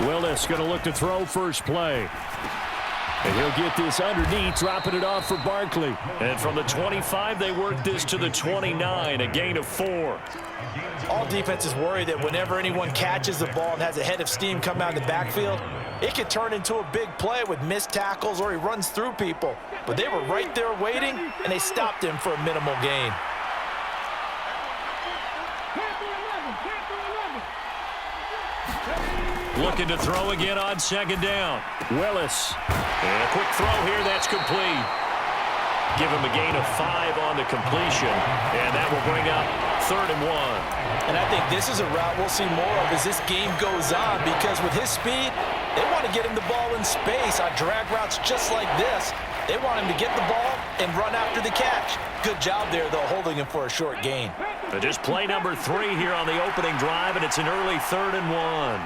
Willis going to look to throw first play. And he'll get this underneath, dropping it off for Barkley. And from the 25, they work this to the 29, a gain of 4. All defenses worry that whenever anyone catches the ball and has a head of steam come out of the backfield, it could turn into a big play with missed tackles or he runs through people. But they were right there waiting, and they stopped him for a minimal gain. Looking to throw again on second down. Willis. And a quick throw here. That's complete. Give him a gain of 5 on the completion. And that will bring up 3rd and 1. And I think this is a route we'll see more of as this game goes on, because with his speed, they want to get him the ball in space on drag routes just like this. They want him to get the ball and run after the catch. Good job there, though, holding him for a short gain. But just play number 3 here on the opening drive, and it's an early 3rd and 1.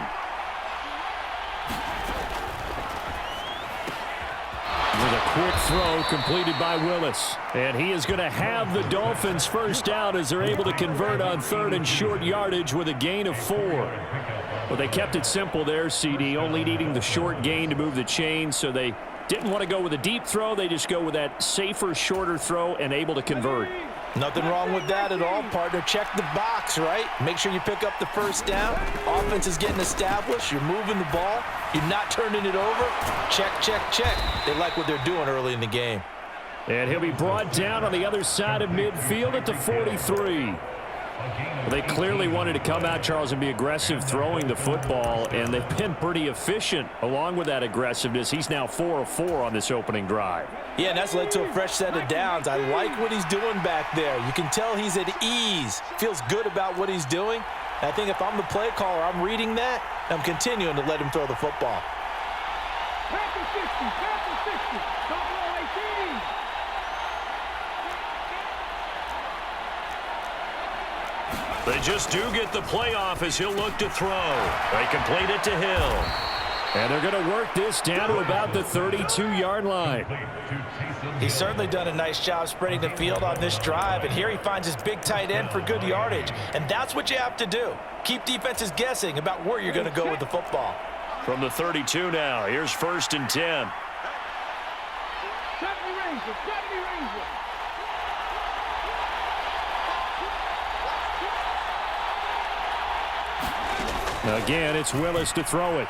With a quick throw completed by Willis. And he is going to have the Dolphins first down as they're able to convert on 3rd and short yardage with a gain of 4. Well, they kept it simple there, CD, only needing the short gain to move the chain, so they didn't want to go with a deep throw. They just go with that safer, shorter throw and able to convert. Nothing wrong with that at all, partner. Check the box, right? Make sure you pick up the first down. Offense is getting established. You're moving the ball. You're not turning it over. Check, check, check. They like what they're doing early in the game. And he'll be brought down on the other side of midfield at the 43. Well, they clearly wanted to come out, Charles, and be aggressive throwing the football, and they've been pretty efficient along with that aggressiveness. He's now 4 of 4 on this opening drive. Yeah, and that's led to a fresh set of downs. I like what he's doing back there. You can tell he's at ease, feels good about what he's doing. And I think if I'm the play caller, I'm reading that, and I'm continuing to let him throw the football. They just do get the playoff as he'll look to throw. They complete it to Hill. And they're going to work this down to about the 32-yard line. He's certainly done a nice job spreading the field on this drive, and here he finds his big tight end for good yardage. And that's what you have to do. Keep defenses guessing about where you're going to go with the football. From the 32 now, here's 1st and 10. Again, it's Willis to throw it.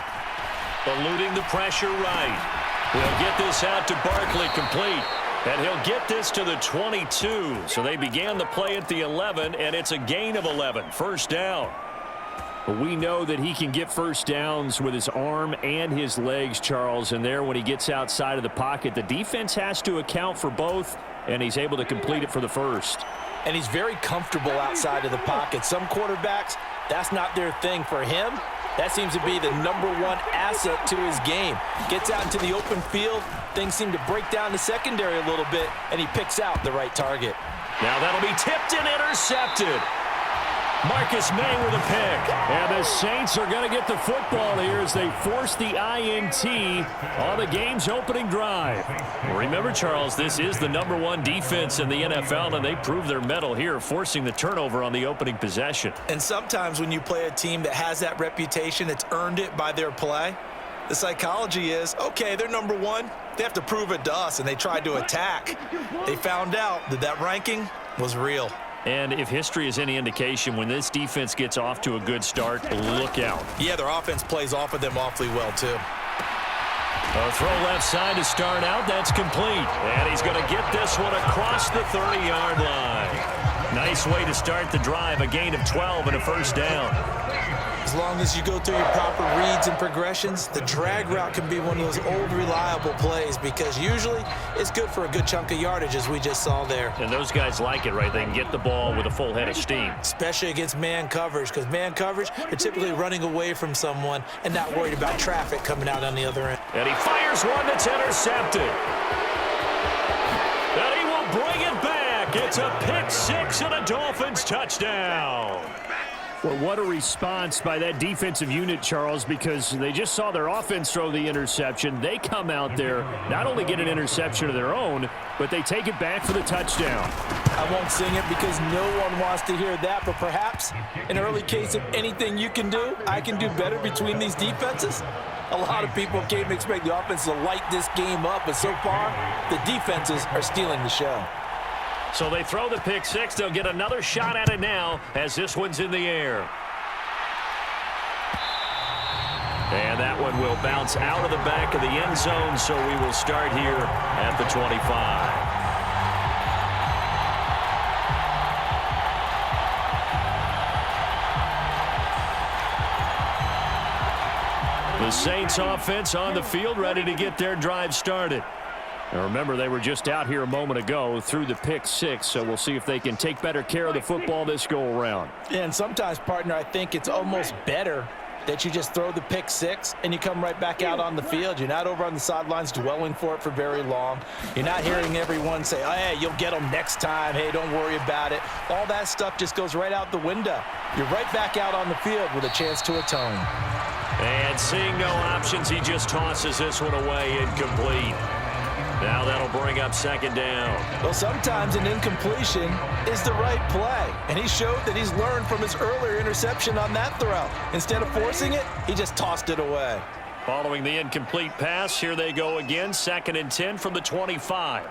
Eluding the pressure right. He'll get this out to Barkley, complete. And he'll get this to the 22. So they began the play at the 11, and it's a gain of 11. First down. But we know that he can get first downs with his arm and his legs, Charles. And there, when he gets outside of the pocket, the defense has to account for both, and he's able to complete it for the first. And he's very comfortable outside of the pocket. Some quarterbacks, that's not their thing. For him, that seems to be the #1 asset to his game. Gets out into the open field, things seem to break down the secondary a little bit, and he picks out the right target. Now that'll be tipped and intercepted. Marcus May with a pick. And the Saints are going to get the football here as they force the INT on the game's opening drive. Remember, Charles, this is the #1 defense in the NFL, and they prove their mettle here, forcing the turnover on the opening possession. And sometimes when you play a team that has that reputation, it's earned it by their play. The psychology is, okay, they're #1. They have to prove it to us, and they tried to attack. They found out that that ranking was real. And if history is any indication, when this defense gets off to a good start, look out. Yeah, their offense plays off of them awfully well, too. A throw left side to start out. That's complete. And he's going to get this one across the 30-yard line. Nice way to start the drive. A gain of 12 and a first down. As long as you go through your proper reads and progressions, the drag route can be one of those old reliable plays because usually it's good for a good chunk of yardage, as we just saw there. And those guys like it, right? They can get the ball with a full head of steam. Especially against man coverage, because man coverage, they're typically running away from someone and not worried about traffic coming out on the other end. And he fires one that's intercepted. And he will bring it back. It's a pick six and a Dolphins touchdown. Well, what a response by that defensive unit, Charles, because they just saw their offense throw the interception. They come out there, not only get an interception of their own, but they take it back for the touchdown. I won't sing it because no one wants to hear that, but perhaps an early case of anything you can do, I can do better between these defenses. A lot of people came to expect the offense to light this game up, but so far, the defenses are stealing the show. So they throw the pick six. They'll get another shot at it now as this one's in the air. And that one will bounce out of the back of the end zone, so we will start here at the 25. The Saints offense on the field, ready to get their drive started. Now remember, they were just out here a moment ago through the pick six, so we'll see if they can take better care of the football this go-around. Yeah, and sometimes, partner, I think it's almost better that you just throw the pick six and you come right back out on the field. You're not over on the sidelines dwelling for it for very long. You're not hearing everyone say, oh, hey, you'll get them next time. Hey, don't worry about it. All that stuff just goes right out the window. You're right back out on the field with a chance to atone. And seeing no options, he just tosses this one away, incomplete. Now that'll bring up second down. Well, sometimes an incompletion is the right play. And he showed that he's learned from his earlier interception on that throw. Instead of forcing it, he just tossed it away. Following the incomplete pass, here they go again. 2nd and 10 from the 25.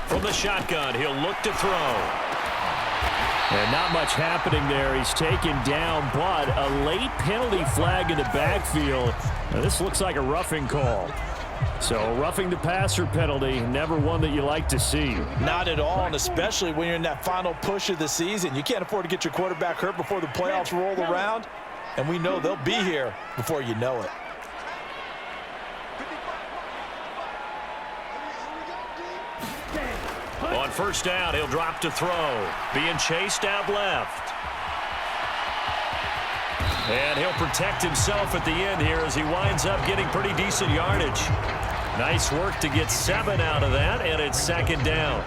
From the shotgun, he'll look to throw. And not much happening there. He's taken down, but a late penalty flag in the backfield. Now, this looks like a roughing call. So roughing the passer penalty, never one that you like to see. Not at all, and especially when you're in that final push of the season. You can't afford to get your quarterback hurt before the playoffs roll around, and we know they'll be here before you know it. On first down, he'll drop to throw. Being chased out left. And he'll protect himself at the end here as he winds up getting pretty decent yardage. Nice work to get 7 out of that, and it's 2nd down.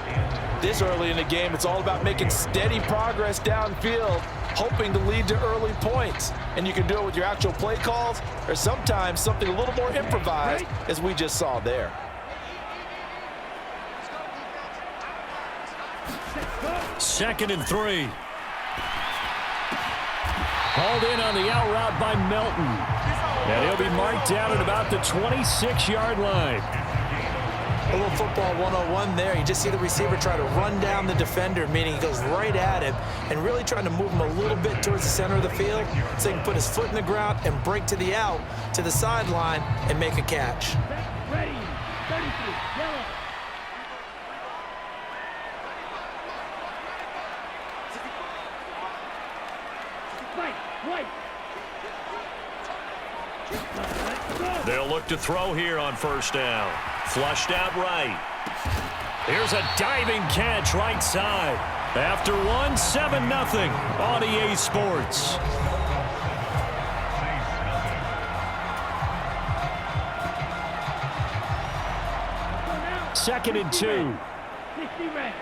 This early in the game, it's all about making steady progress downfield, hoping to lead to early points. And you can do it with your actual play calls or sometimes something a little more improvised, as we just saw there. Second and 3. Hauled in on the out route by Melton. And he'll be marked down at about the 26-yard line. A little football 101 there. You just see the receiver try to run down the defender, meaning he goes right at him and really trying to move him a little bit towards the center of the field so he can put his foot in the ground and break to the out, to the sideline, and make a catch. Ready, 33, yellow. They'll look to throw here on first down. Flushed out right. Here's a diving catch right side. After one, 7-0 on EA Sports. Second and 2. 60 red.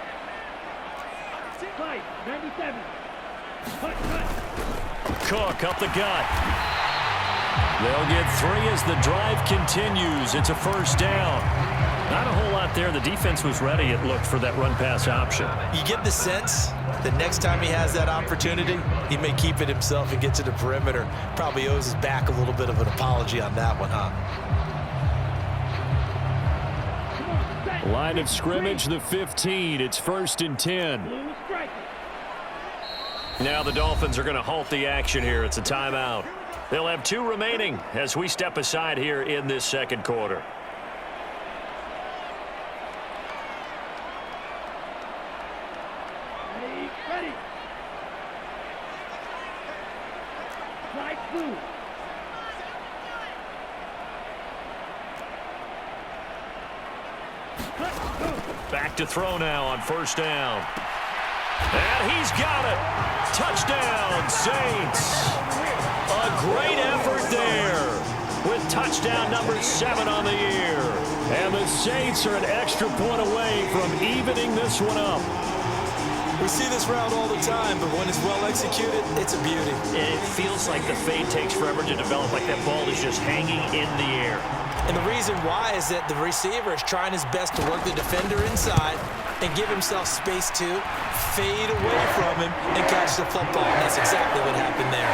Fight, 97. Cut. Cook up the gut. They'll get 3 as the drive continues. It's a first down. Not a whole lot there. The defense was ready, it looked, for that run-pass option. You get the sense that next time he has that opportunity, he may keep it himself and get to the perimeter. Probably owes his back a little bit of an apology on that one, huh? Line of scrimmage, the 15. It's 1st and 10. Now the Dolphins are going to halt the action here. It's a timeout. They'll have 2 remaining as we step aside here in this second quarter. Ready. Flag blue. Back to throw now on first down. And he's got it. Touchdown, Saints. A great effort there with touchdown number 7 on the year. And the Saints are an extra point away from evening this one up. We see this route all the time, but when it's well executed, it's a beauty. It feels like the fade takes forever to develop, like that ball is just hanging in the air. And the reason why is that the receiver is trying his best to work the defender inside and give himself space to fade away from him and catch the football. That's exactly what happened there.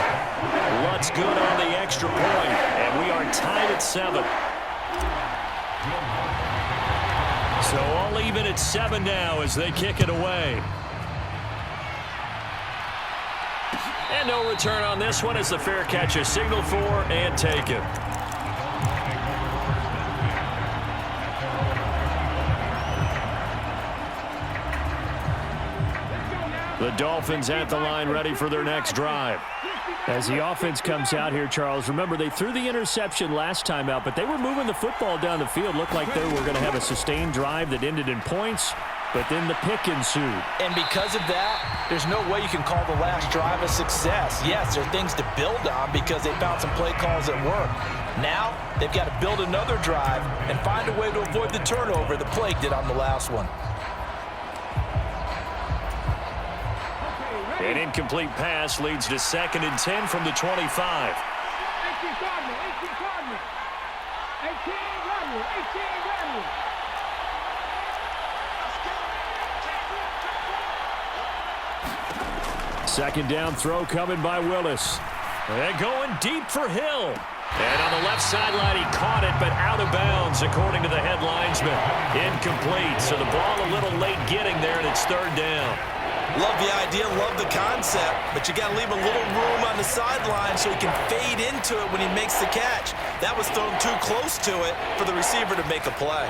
Lutz good on the extra point, and we are tied at 7. So all even at 7 now as they kick it away. And no return on this one as the fair catch is signaled for and taken. The Dolphins at the line ready for their next drive. As the offense comes out here, Charles, remember they threw the interception last time out, but they were moving the football down the field. Looked like they were going to have a sustained drive that ended in points, but then the pick ensued. And because of that, there's no way you can call the last drive a success. Yes, there are things to build on because they found some play calls that work. Now, they've got to build another drive and find a way to avoid the turnover the plague did on the last one. An incomplete pass leads to 2nd and 10 from the 25. 18 Gardner, 18 Gardner. 18 Gardner, 18 Gardner. Second down throw coming by Willis. And going deep for Hill. And on the left sideline, he caught it, but out of bounds, according to the head linesman. Incomplete, so the ball a little late getting there, and it's 3rd down. Love the idea, love the concept, but you got to leave a little room on the sideline so he can fade into it when he makes the catch. That was thrown too close to it for the receiver to make a play.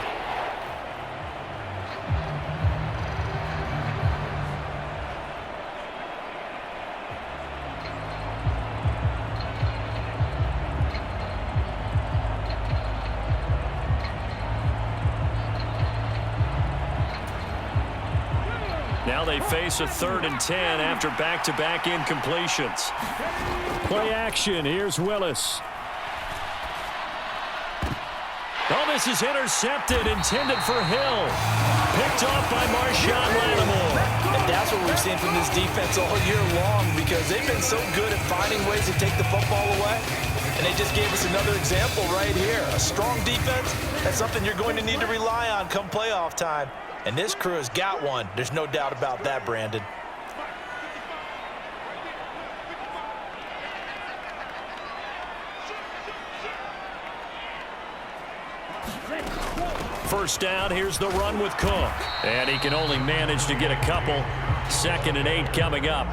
Now they face a 3rd and 10 after back-to-back incompletions. Play action. Here's Willis. Oh, this is intercepted, intended for Hill. Picked off by Marshawn Lattimore. And that's what we've seen from this defense all year long because they've been so good at finding ways to take the football away. And they just gave us another example right here. A strong defense, that's something you're going to need to rely on come playoff time. And this crew has got one. There's no doubt about that, Brandon. First down, here's the run with Cook. And he can only manage to get a couple. 2nd and 8 coming up.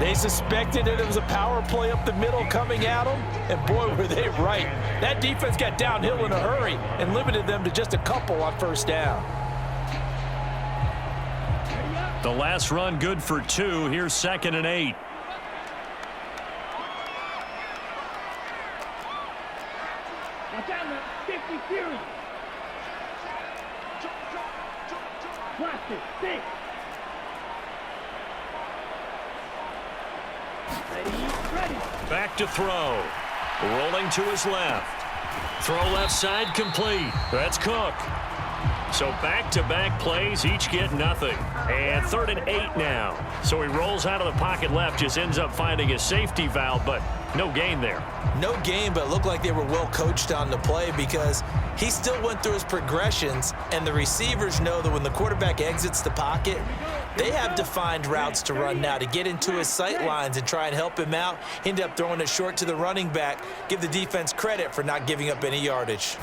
They suspected that it was a power play up the middle coming at them, and boy, were they right. That defense got downhill in a hurry and limited them to just a couple on 1st down. The last run good for 2. Here's 2nd and 8. Watch out now, 50 Fury. Blast it, 6. Ready. Back to throw. Rolling to his left. Throw left side complete. That's Cook. So back-to-back plays, each get nothing. And 3rd and 8 now. So he rolls out of the pocket left, just ends up finding a safety valve, but no gain there. No gain, but it looked like they were well coached on the play because he still went through his progressions, and the receivers know that when the quarterback exits the pocket, they have defined routes to run now to get into his sight lines and try and help him out. He ended up throwing it short to the running back. Give the defense credit for not giving up any yardage.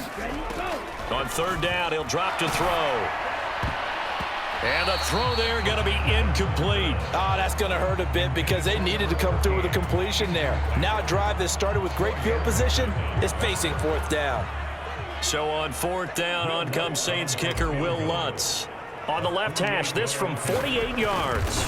On 3rd down, he'll drop to throw. And the throw there going to be incomplete. Oh, that's going to hurt a bit because they needed to come through with a completion there. Now a drive that started with great field position is facing 4th down. So on 4th down, on comes Saints kicker Will Lutz. On the left hash, this from 48 yards.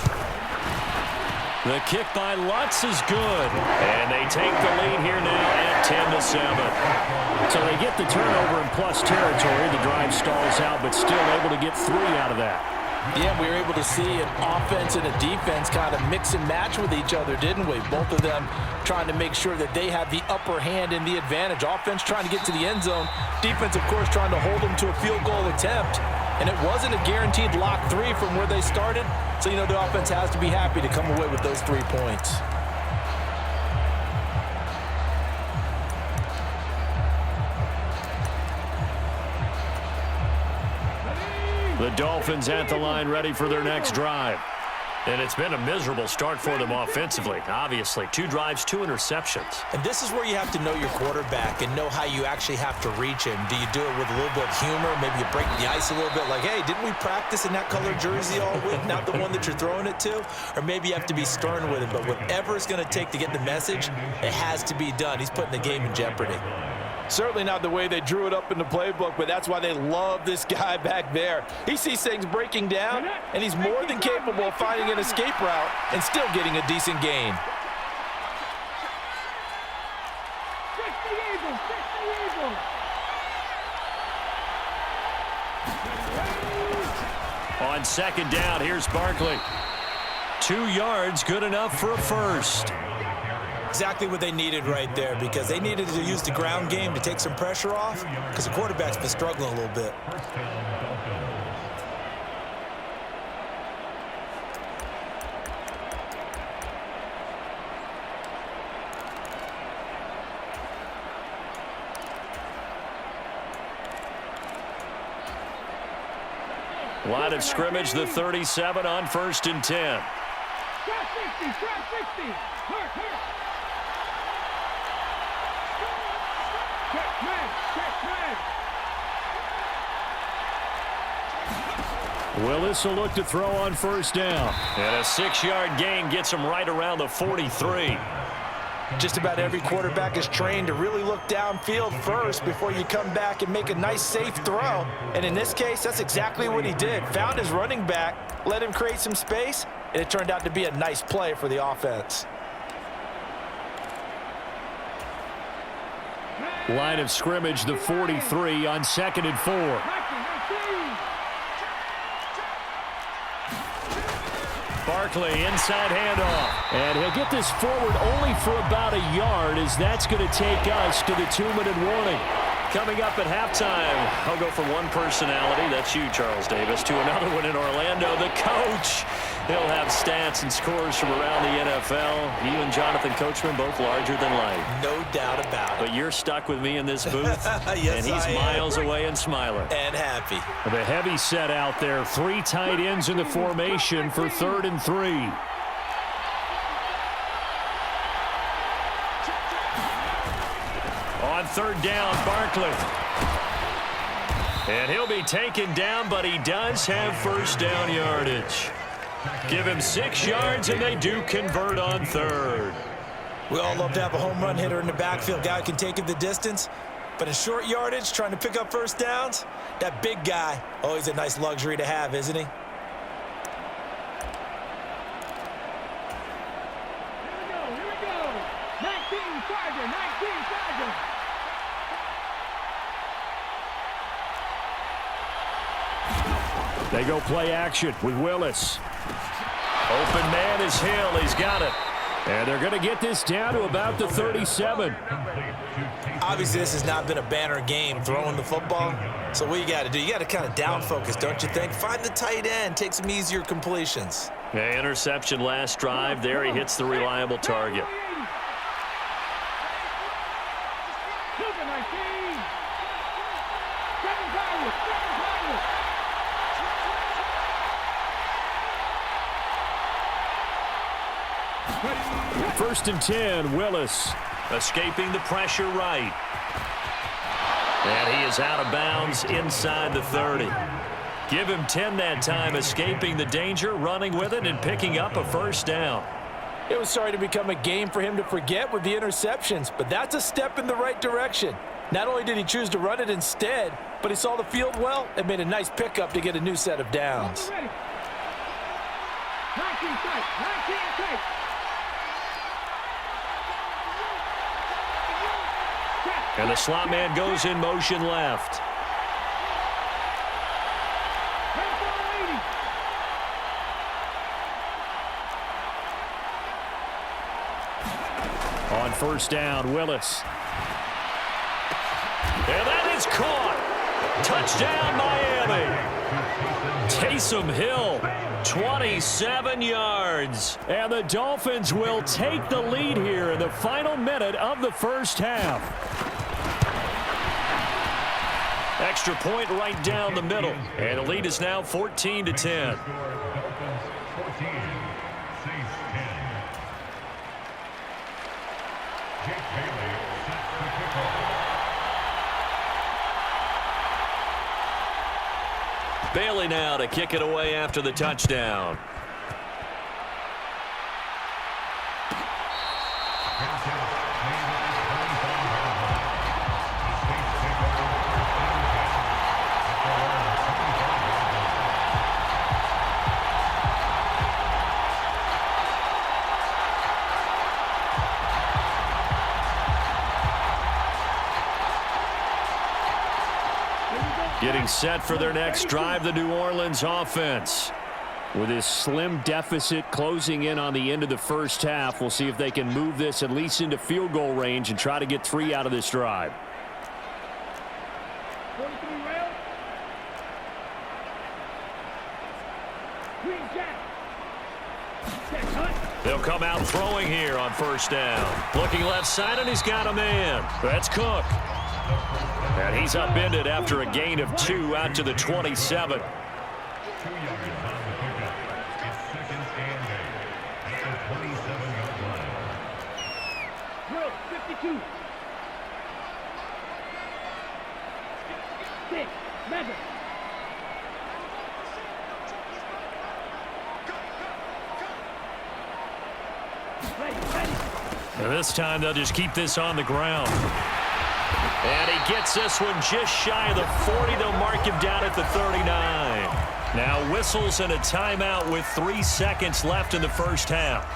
The kick by Lutz is good. And they take the lead here now at 10-7. So they get the turnover in plus territory. The drive stalls out, but still able to get 3 out of that. Yeah, we were able to see an offense and a defense kind of mix and match with each other, didn't we? Both of them trying to make sure that they have the upper hand and the advantage. Offense trying to get to the end zone. Defense, of course, trying to hold them to a field goal attempt. and it wasn't a guaranteed lock 3 from where they started, so the offense has to be happy to come away with those 3 points. The Dolphins at the line ready for their next drive. And it's been a miserable start for them offensively. Obviously, 2 drives, 2 interceptions. And this is where you have to know your quarterback and know how you actually have to reach him. Do you do it with a little bit of humor? Maybe you break the ice a little bit like, hey, didn't we practice in that color jersey all week, not the one that you're throwing it to? Or maybe you have to be stern with him. But whatever it's going to take to get the message, it has to be done. He's putting the game in jeopardy. Certainly not the way they drew it up in the playbook, but that's why they love this guy back there. He sees things breaking down, and he's more than capable of finding an escape route and still getting a decent gain. On second down, here's Barkley. 2 yards, good enough for a first. Exactly what they needed right there, because they needed to use the ground game to take some pressure off, because the quarterback's been struggling a little bit. Line of scrimmage, the 37 on 1st and 10. Trap 60, trap 60. Hurt. Check man. Willis will look to throw on 1st down. And a 6-yard gain gets him right around the 43. Just about every quarterback is trained to really look downfield first before you come back and make a nice, safe throw. And in this case, that's exactly what he did. Found his running back, let him create some space, and it turned out to be a nice play for the offense. Line of scrimmage, the 43 on 2nd and 4. Barkley, inside handoff. And he'll get this forward only for about a yard, as that's going to take us to the 2-minute warning. Coming up at halftime, I'll go from one personality, that's you, Charles Davis, to another one in Orlando, the coach. He'll have stats and scores from around the NFL. You and Jonathan Coachman, both larger than life. No doubt about it. But you're stuck with me in this booth, yes, and he's miles away and smiling. And happy. The heavy set out there, 3 tight ends in the formation for 3rd and 3. On 3rd down, Barkley. And he'll be taken down, but he does have 1st down yardage. Give him 6 yards, and they do convert on 3rd. We all love to have a home run hitter in the backfield, guy who can take it the distance. But in short yardage, trying to pick up 1st downs, that big guy, always a nice luxury to have, isn't he? Here we go. 19 Charger. They go play action with Willis. Open man is Hill. He's got it. And they're going to get this down to about the 37. Obviously, this has not been a banner game throwing the football. So what you got to do, you got to kind of down focus, don't you think? Find the tight end, take some easier completions. Yeah, interception last drive. There he hits the reliable target. First and 10, Willis escaping the pressure right. And he is out of bounds inside the 30. Give him 10 that time, escaping the danger, running with it, and picking up a 1st down. It was starting to become a game for him to forget with the interceptions, but that's a step in the right direction. Not only did he choose to run it instead, but he saw the field well and made a nice pickup to get a new set of downs. 19 tight. And the slot man goes in motion left. On 1st down, Willis. And that is caught. Touchdown, Miami. Taysom Hill, 27 yards. And the Dolphins will take the lead here in the final minute of the first half. Extra point right down the middle. And the lead is now 14-10. Bailey now to kick it away after the touchdown. Getting set for their next drive, the New Orleans offense. With this slim deficit closing in on the end of the first half, we'll see if they can move this at least into field goal range and try to get 3 out of this drive. They'll come out throwing here on first down. Looking left side, and he's got a man. That's Cook. And he's upended after a gain of 2 out to the 27. 2 yards on the pickup. It's 2nd and 8 at the 27-yard line. Drill 52. 6. Measure. And this time they'll just keep this on the ground. And he gets this one just shy of the 40. They'll mark him down at the 39. Now whistles and a timeout with 3 seconds left in the first half.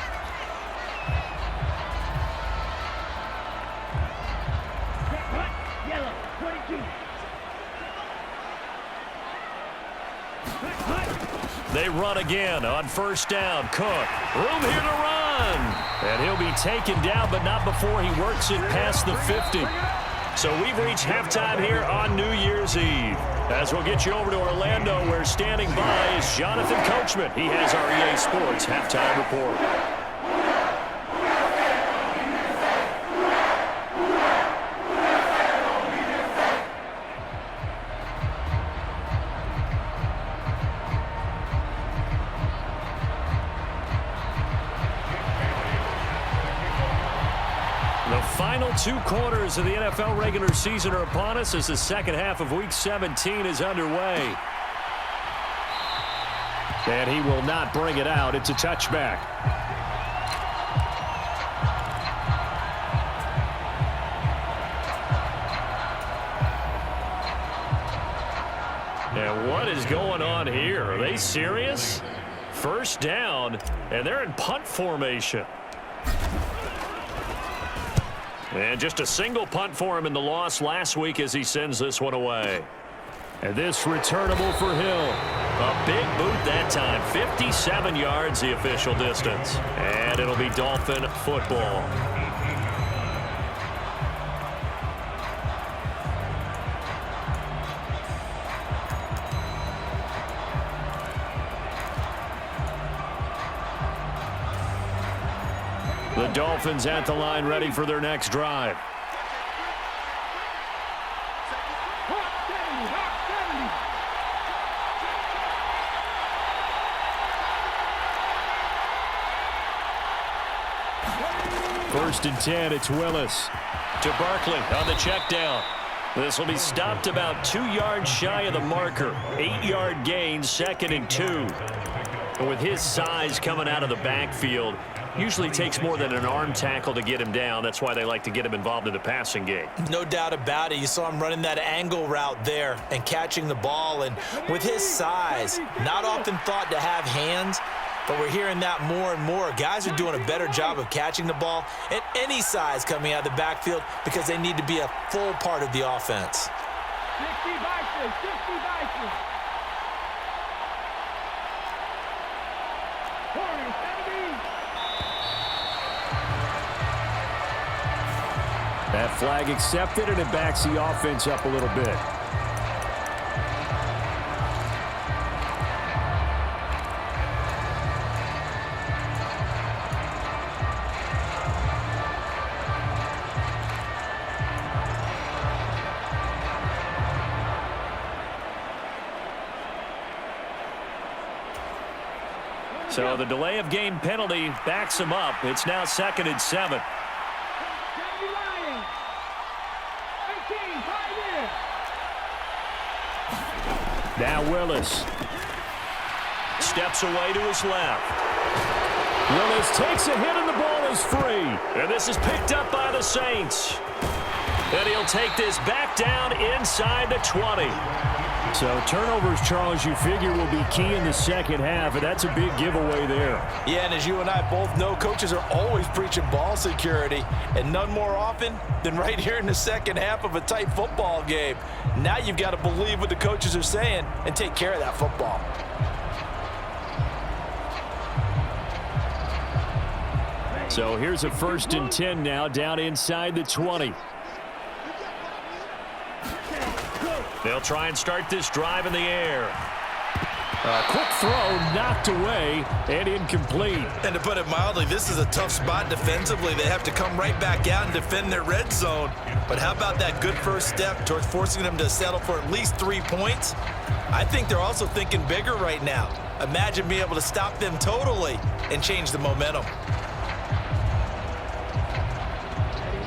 Yellow 22. They run again on first down. Cook, room here to run. And he'll be taken down, but not before he works it past the 50. So we've reached halftime here on New Year's Eve. As we'll get you over to Orlando, where standing by is Jonathan Coachman. He has our EA Sports halftime report. The final 2 quarters of the NFL regular season are upon us as the second half of Week 17 is underway. And he will not bring it out. It's a touchback. And what is going on here? Are they serious? First down, and they're in punt formation. And just a single punt for him in the loss last week as he sends this one away. And this returnable for Hill. A big boot that time. 57 yards the official distance. And it'll be Dolphin football. The Dolphins at the line, ready for their next drive. First and 10, it's Willis. To Barkley on the check down. This will be stopped about 2 yards shy of the marker. 8-yard gain, 2nd and 2. And with his size coming out of the backfield, usually takes more than an arm tackle to get him down. That's why they like to get him involved in the passing game. No doubt about it. You saw him running that angle route there and catching the ball. And with his size, not often thought to have hands, but we're hearing that more and more. Guys are doing a better job of catching the ball at any size coming out of the backfield because they need to be a full part of the offense. 60 Bison, 60 Bison. That flag accepted, and it backs the offense up a little bit. So the delay of game penalty backs him up. It's now 2nd and 7. Now Willis steps away to his left. Willis takes a hit and the ball is free. And this is picked up by the Saints. And he'll take this back down inside the 20. So turnovers, Charles, you figure will be key in the second half, and that's a big giveaway there. Yeah, and as you and I both know, coaches are always preaching ball security, and none more often than right here in the second half of a tight football game. Now you've got to believe what the coaches are saying and take care of that football. So here's a 1st and 10 now down inside the 20. They'll try and start this drive in the air. A quick throw knocked away and incomplete. And to put it mildly, this is a tough spot defensively. They have to come right back out and defend their red zone. But how about that good first step towards forcing them to settle for at least 3 points? I think they're also thinking bigger right now. Imagine being able to stop them totally and change the momentum.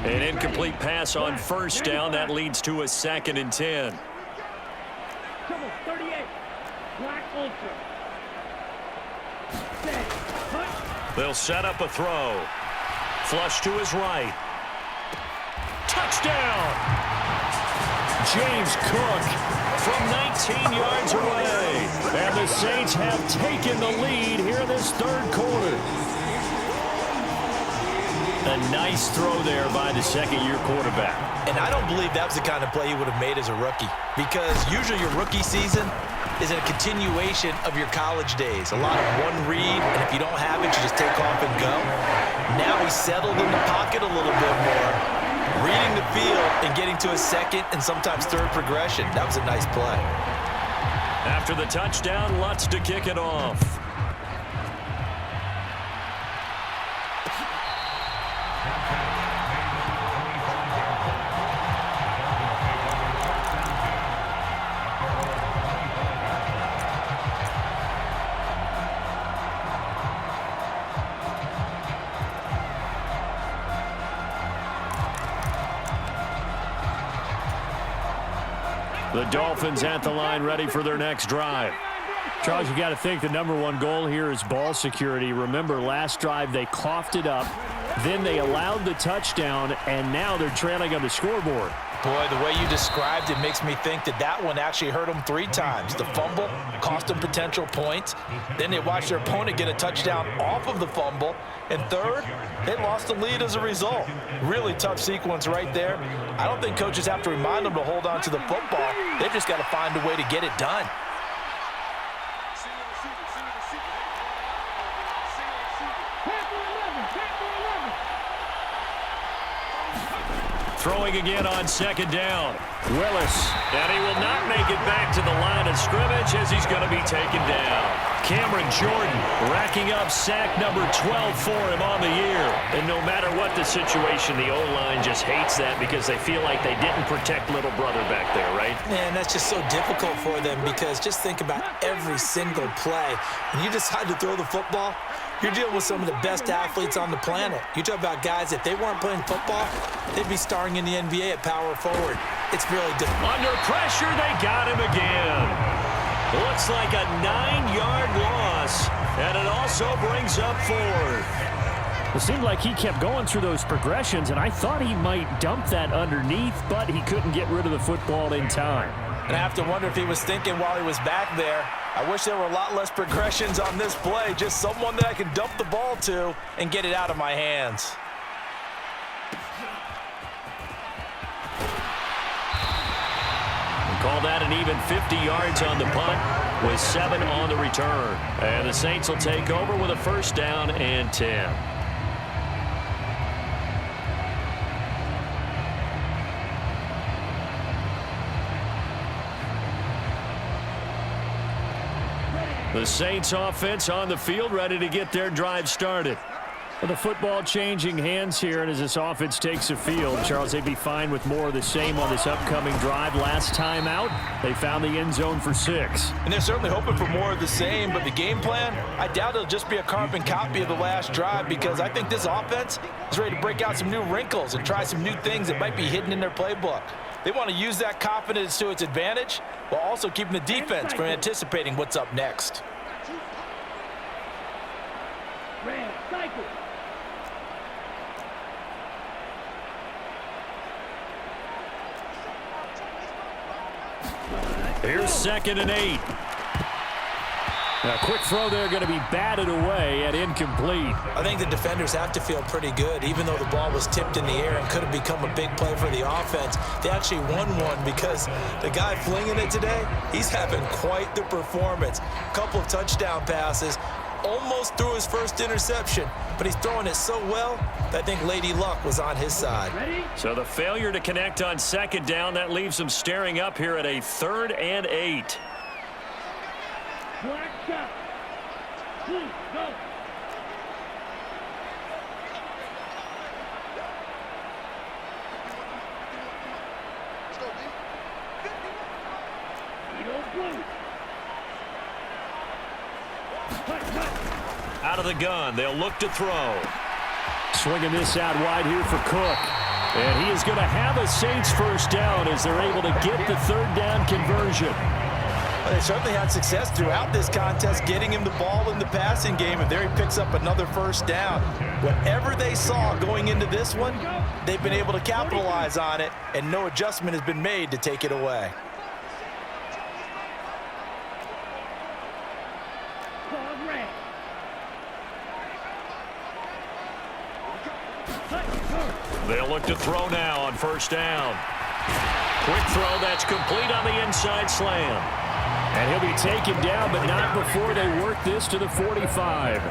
An incomplete pass on 1st down. That leads to a 2nd and 10. They'll set up a throw. Flush to his right. Touchdown! James Cook from 19 yards away. And the Saints have taken the lead here in this 3rd quarter. A nice throw there by the 2nd-year quarterback. And I don't believe that was the kind of play he would have made as a rookie, because usually your rookie season is a continuation of your college days. A lot of one read, and if you don't have it, you just take off and go. Now he's settled in the pocket a little bit more, reading the field and getting to a 2nd and sometimes 3rd progression. That was a nice play. After the touchdown, Lutz to kick it off. The Dolphins at the line, ready for their next drive. Charles, you got to think the #1 goal here is ball security. Remember, last drive they coughed it up, then they allowed the touchdown, and now they're trailing on the scoreboard. Boy, the way you described it makes me think that that one actually hurt them 3 times. The fumble cost them potential points. Then they watched their opponent get a touchdown off of the fumble. And 3rd, they lost the lead as a result. Really tough sequence right there. I don't think coaches have to remind them to hold on to the football. They've just got to find a way to get it done. Throwing again on 2nd down. Willis. And he will not make it back to the line of scrimmage as he's going to be taken down. Cameron Jordan racking up sack number 12 for him on the year. And no matter what the situation, the O-line just hates that because they feel like they didn't protect little brother back there, right? Man, that's just so difficult for them because just think about every single play. When you decide to throw the football, you're dealing with some of the best athletes on the planet. You talk about guys, if they weren't playing football, they'd be starring in the NBA at power forward. It's really difficult. Under pressure, they got him again. Looks like a 9-yard loss, and it also brings up 4th. It seemed like he kept going through those progressions, and I thought he might dump that underneath, but he couldn't get rid of the football in time. And I have to wonder if he was thinking while he was back there, I wish there were a lot less progressions on this play, just someone that I can dump the ball to and get it out of my hands. Call that an even 50 yards on the punt with 7 on the return. And the Saints will take over with a 1st down and 10. The Saints offense on the field, ready to get their drive started. Well, the football changing hands here, and as this offense takes the field, Charles, they'd be fine with more of the same on this upcoming drive. Last time out, they found the end zone for 6. And they're certainly hoping for more of the same, but the game plan, I doubt it'll just be a carbon copy of the last drive, because I think this offense is ready to break out some new wrinkles and try some new things that might be hidden in their playbook. They want to use that confidence to its advantage while also keeping the defense from anticipating what's up next. Here's 2nd and 8. A quick throw there going to be batted away and incomplete. I think the defenders have to feel pretty good, even though the ball was tipped in the air and could have become a big play for the offense. They actually won one because the guy flinging it today, he's having quite the performance. A couple of touchdown passes, almost threw his first interception, but he's throwing it so well that I think Lady Luck was on his side. So the failure to connect on 2nd down, that leaves them staring up here at a 3rd and 8. Black shot. Please, go. Out of the gun, they'll look to throw. Swinging this out wide here for Cook. And he is going to have a Saints first down as they're able to get the 3rd down conversion. Well, they certainly had success throughout this contest getting him the ball in the passing game, and there he picks up another first down. Whatever they saw going into this one, they've been able to capitalize on it, and no adjustment has been made to take it away. They'll look to throw now on 1st down. Quick throw, that's complete on the inside slam. And he'll be taken down, but not before they work this to the 45.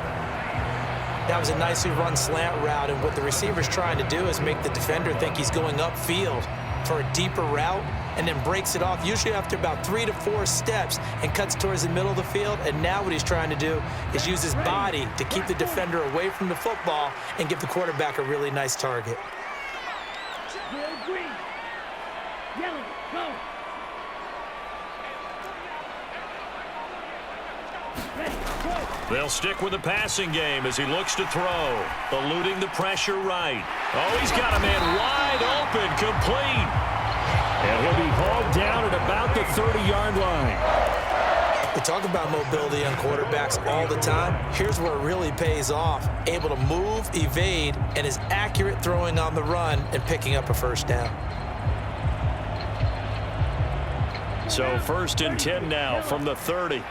That was a nicely run slant route, and what the receiver's trying to do is make the defender think he's going upfield for a deeper route, and then breaks it off, usually after about 3 to 4 steps, and cuts towards the middle of the field. And now what he's trying to do is use his body to keep the defender away from the football and give the quarterback a really nice target. Green. Yellow, go. They'll stick with the passing game as he looks to throw. Eluding the pressure right. Oh, he's got a man wide open, complete. And he'll be hauled down at about the 30-yard line. We talk about mobility on quarterbacks all the time. Here's where it really pays off. Able to move, evade, and is accurate throwing on the run and picking up a first down. So 1st and 10 now from the 30.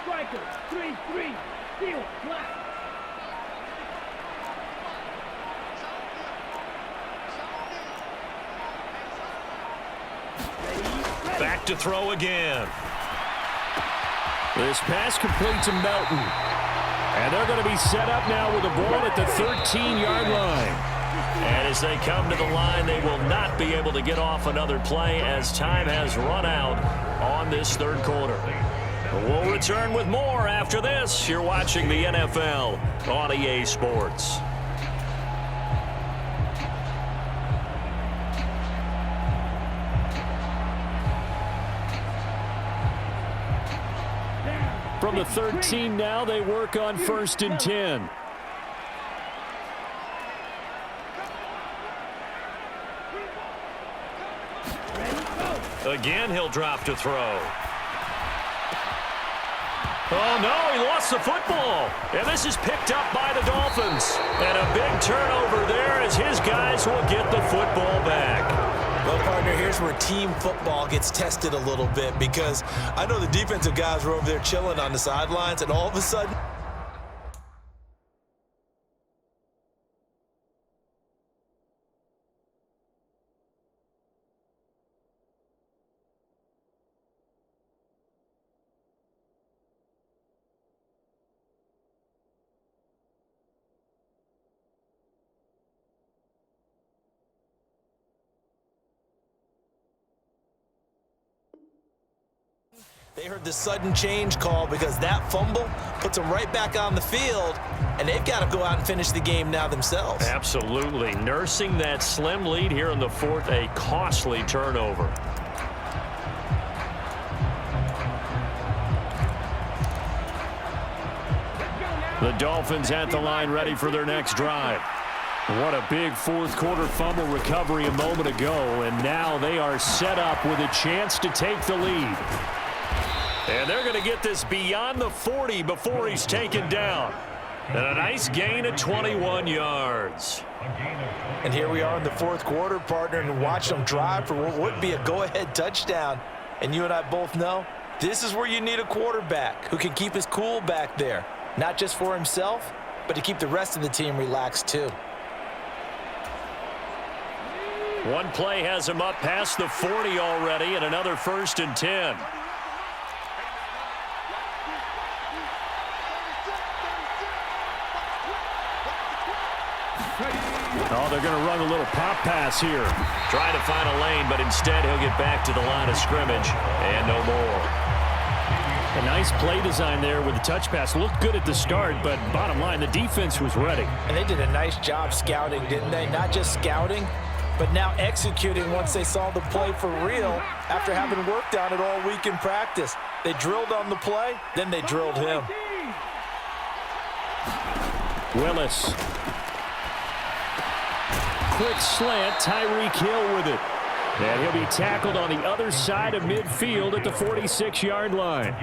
Striker, 3-3, steal, flat. Back to throw again. This pass complete to Melton. And they're going to be set up now with the ball at the 13-yard line. And as they come to the line, they will not be able to get off another play as time has run out on this 3rd quarter. We'll return with more after this. You're watching the NFL on EA Sports. From the 13 now, they work on 1st and 10. Again, he'll drop to throw. Oh, no, he lost the football. And this is picked up by the Dolphins. And a big turnover there as his guys will get the football back. Well, partner, here's where team football gets tested a little bit, because I know the defensive guys were over there chilling on the sidelines, and all of a sudden, They heard the sudden change call because that fumble puts them right back on the field, and they've got to go out and finish the game now themselves. Absolutely. Nursing that slim lead here in the fourth, a costly turnover. The Dolphins at the line ready for their next drive. What a big fourth quarter fumble recovery a moment ago, and now they are set up with a chance to take the lead. And they're going to get this beyond the 40 before he's taken down. And a nice gain of 21 yards. And here we are in the fourth quarter, partner, and watch them drive for what would be a go-ahead touchdown. And you and I both know this is where you need a quarterback who can keep his cool back there. Not just for himself, but to keep the rest of the team relaxed too. One play has him up past the 40 already, and another 1st and 10. Oh, they're going to run a little pop pass here. Trying to find a lane, but instead he'll get back to the line of scrimmage, and no more. A nice play design there with the touch pass. Looked good at the start, but bottom line, the defense was ready. And they did a nice job scouting, didn't they? Not just scouting, but now executing once they saw the play for real after having worked on it all week in practice. They drilled on the play, then they drilled him. Willis. Quick slant, Tyreek Hill with it. And he'll be tackled on the other side of midfield at the 46-yard line.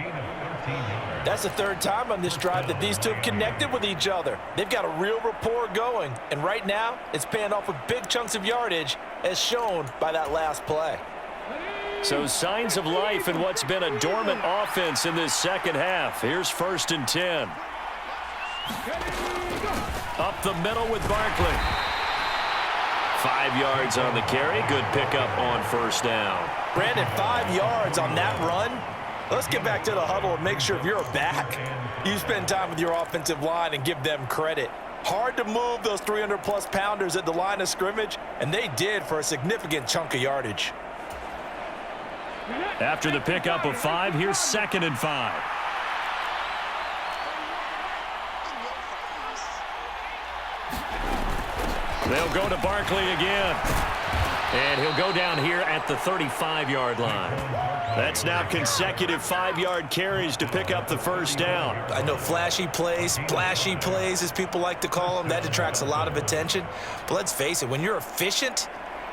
That's the third time on this drive that these two have connected with each other. They've got a real rapport going, and right now it's paying off with big chunks of yardage as shown by that last play. So signs of life in what's been a dormant offense in this second half. Here's 1st and 10. Up the middle with Barkley. 5 yards on the carry. Good pickup on 1st down. Brandon, 5 yards on that run. Let's get back to the huddle and make sure if you're a back, you spend time with your offensive line and give them credit. Hard to move those 300-plus pounders at the line of scrimmage, and they did for a significant chunk of yardage. After the pickup of 5, here's 2nd and 5. They'll go to Barkley again. And he'll go down here at the 35-yard line. That's now consecutive 5-yard carries to pick up the 1st down. I know flashy plays, splashy plays, as people like to call them, that attracts a lot of attention. But let's face it, when you're efficient,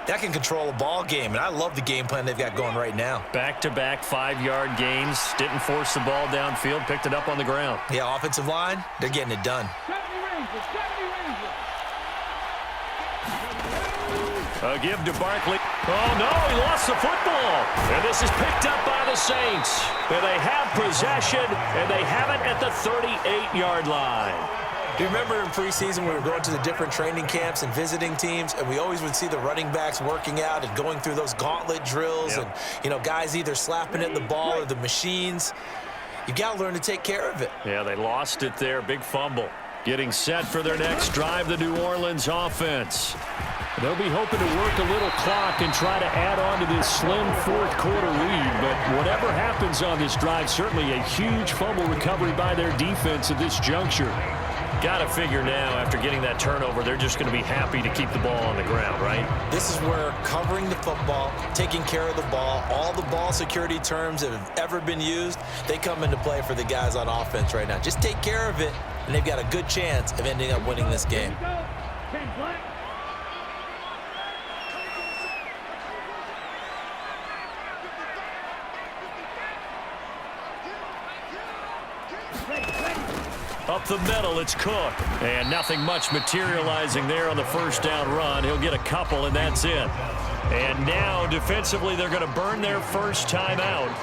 that can control a ball game. And I love the game plan they've got going right now. Back-to-back 5-yard gains. Didn't force the ball downfield. Picked it up on the ground. Yeah, offensive line, they're getting it done. A give to Barkley. Oh, no, he lost the football. And this is picked up by the Saints. And they have possession, and they have it at the 38-yard line. Do you remember in preseason we were going to the different training camps and visiting teams, and we always would see the running backs working out and going through those gauntlet drills, and, you know, guys either slapping at the ball or the machines. You got to learn to take care of it. Yeah, they lost it there. Big fumble. Getting set for their next drive, the New Orleans offense. They'll be hoping to work a little clock and try to add on to this slim fourth quarter lead. But whatever happens on this drive, certainly a huge fumble recovery by their defense at this juncture. Got to figure now, after getting that turnover, they're just going to be happy to keep the ball on the ground, right? This is where covering the football, taking care of the ball, all the ball security terms that have ever been used, they come into play for the guys on offense right now. Just take care of it, and they've got a good chance of ending up winning this game. Up the middle, it's Cook. And nothing much materializing there on the 1st down run. He'll get a couple, and that's it. And now, defensively, they're going to burn their first time out.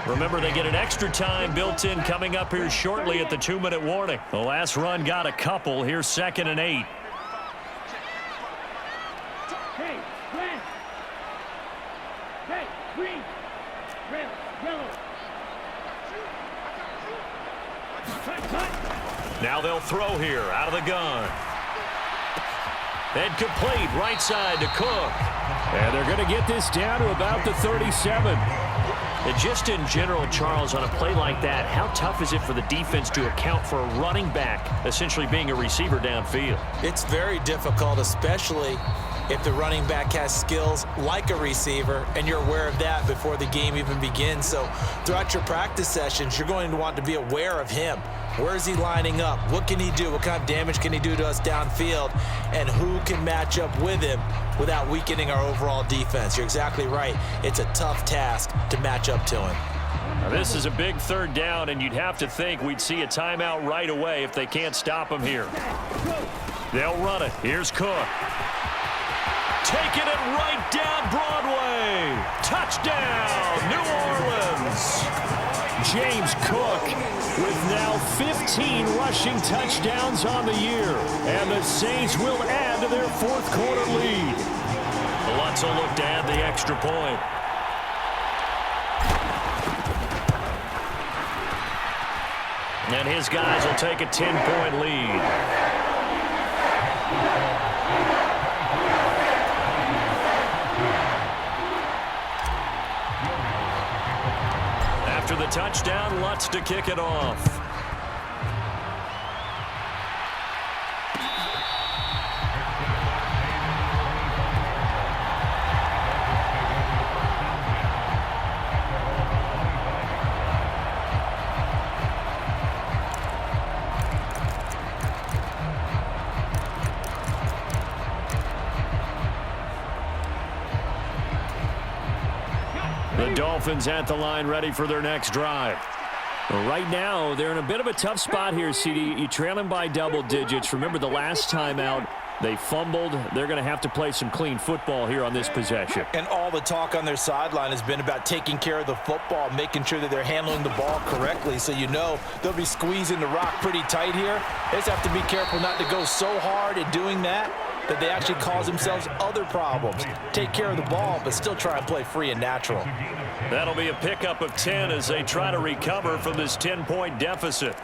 Remember, they get an extra time built in coming up here shortly at the 2-minute warning. The last run got a couple. Here's 2nd and 8. Now they'll throw here out of the gun. And complete right side to Cook. And they're going to get this down to about the 37. And just in general, Charles, on a play like that, how tough is it for the defense to account for a running back essentially being a receiver downfield? It's very difficult, especially if the running back has skills like a receiver, and you're aware of that before the game even begins. So throughout your practice sessions, you're going to want to be aware of him. Where is he lining up? What can he do? What kind of damage can he do to us downfield? And who can match up with him without weakening our overall defense? You're exactly right. It's a tough task to match up to him. Now, this is a big third down, and you'd have to think we'd see a timeout right away if they can't stop him here. They'll run it. Here's Cook. Taking it right down Broadway. Touchdown, New Orleans. James Cook with now 15 rushing touchdowns on the year. And the Saints will add to their fourth quarter lead. Lutz will look to add the extra point. And his guys will take a 10-point lead. After the touchdown, Lutz to kick it off. The Dolphins at the line ready for their next drive. Right now, they're in a bit of a tough spot here, CD. You trail them by double digits. Remember the last time out, they fumbled. They're going to have to play some clean football here on this possession. And all the talk on their sideline has been about taking care of the football, making sure that they're handling the ball correctly. So you know they'll be squeezing the rock pretty tight here. They just have to be careful not to go so hard at doing that they actually cause themselves other problems. Take care of the ball, but still try and play free and natural. That'll be a pickup of 10 as they try to recover from this 10-point deficit.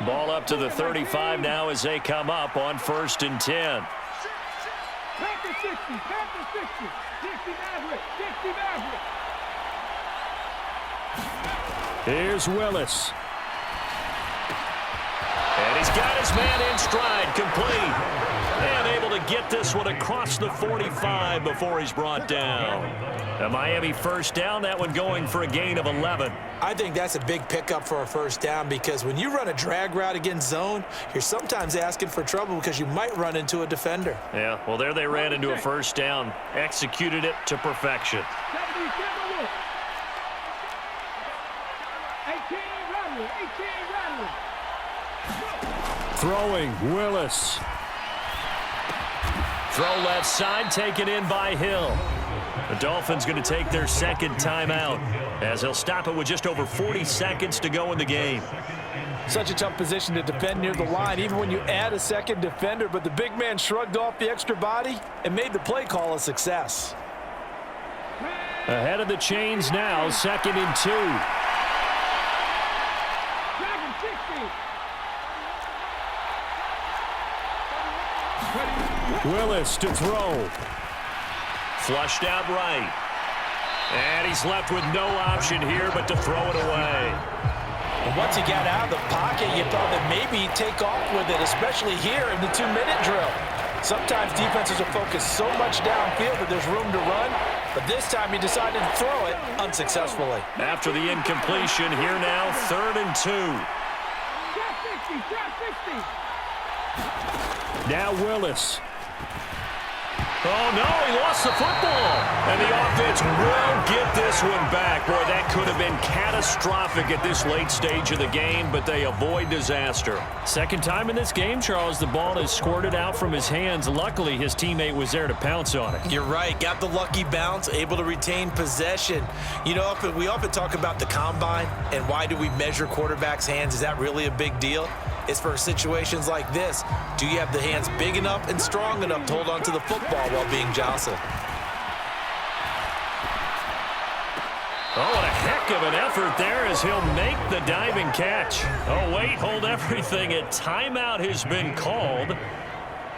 Ball up to the 35 now as they come up on 1st and 10. Panther 60, Panther 60, 60 Maverick, 60 Maverick. Here's Willis. And he's got his man in stride, complete. And able to get this one across the 45 before he's brought down. A Miami first down, that one going for a gain of 11. I think that's a big pickup for a first down because when you run a drag route against zone, you're sometimes asking for trouble because you might run into a defender. Yeah, well, there they ran into a first down, executed it to perfection. 18 Rattler, 18 Rattler. Throwing, Willis. Throw left side, taken in by Hill. The Dolphins going to take their second timeout as they'll stop it with just over 40 seconds to go in the game. Such a tough position to defend near the line, even when you add a second defender, but the big man shrugged off the extra body and made the play call a success. Ahead of the chains now, 2nd and 2. Willis to throw. Flushed out right. And he's left with no option here but to throw it away. And once he got out of the pocket, you thought that maybe he'd take off with it, especially here in the 2-minute drill. Sometimes defenses are focused so much downfield that there's room to run, but this time he decided to throw it unsuccessfully. After the incompletion, here now, 3rd and 2. Now Willis. Oh, no, he lost the football. And the offense will get this one back. Boy, that could have been catastrophic at this late stage of the game, but they avoid disaster. Second time in this game, Charles, the ball is squirted out from his hands. Luckily, his teammate was there to pounce on it. You're right. Got the lucky bounce, able to retain possession. You know, we often talk about the combine and why do we measure quarterbacks' hands. Is that really a big deal? It's for situations like this. Do you have the hands big enough and strong enough to hold on to the football while being jostled? Oh, what a heck Heck of an effort there as he'll make the diving catch. Oh, wait, hold everything. A timeout has been called.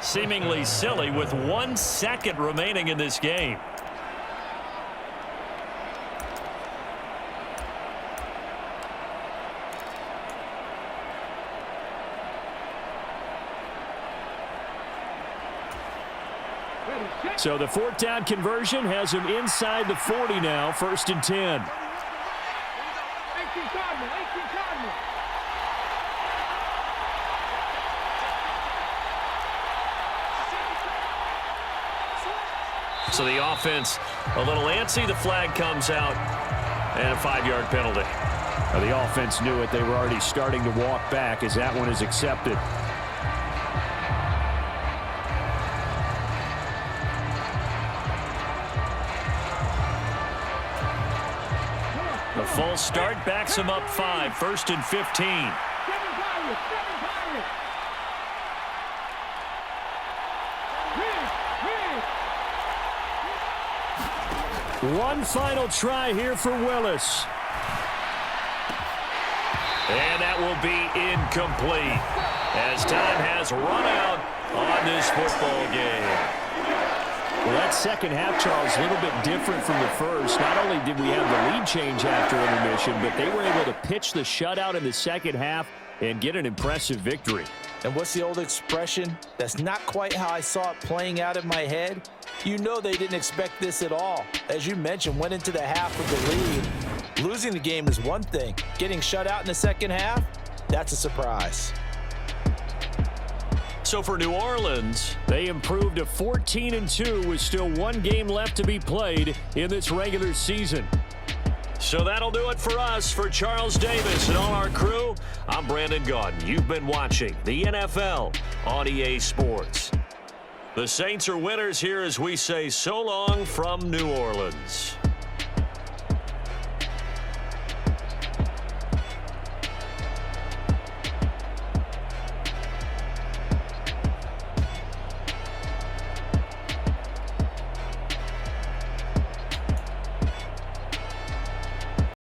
Seemingly silly with 1 second remaining in this game. So the 4th down conversion has him inside the 40 now, 1st and 10. 18 Cardinal, 18 Cardinal. So the offense a little antsy. The flag comes out and a 5-yard penalty. Now the offense knew it. They were already starting to walk back as that one is accepted. The full start backs him up 5, 1st and 15. 7 Pirates, 7 Pirates. One final try here for Willis. And that will be incomplete as time has run out on this football game. Well, that second half, Charles, a little bit different from the first. Not only did we have the lead change after intermission, but they were able to pitch the shutout in the second half and get an impressive victory. And what's the old expression? That's not quite how I saw it playing out in my head. You know they didn't expect this at all. As you mentioned, went into the half with the lead. Losing the game is one thing. Getting shut out in the second half, that's a surprise. So for New Orleans, they improved to 14-2 with still 1 game left to be played in this regular season. So that'll do it for us. For Charles Davis and all our crew, I'm Brandon Gaudin. You've been watching the NFL on EA Sports. The Saints are winners here as we say so long from New Orleans.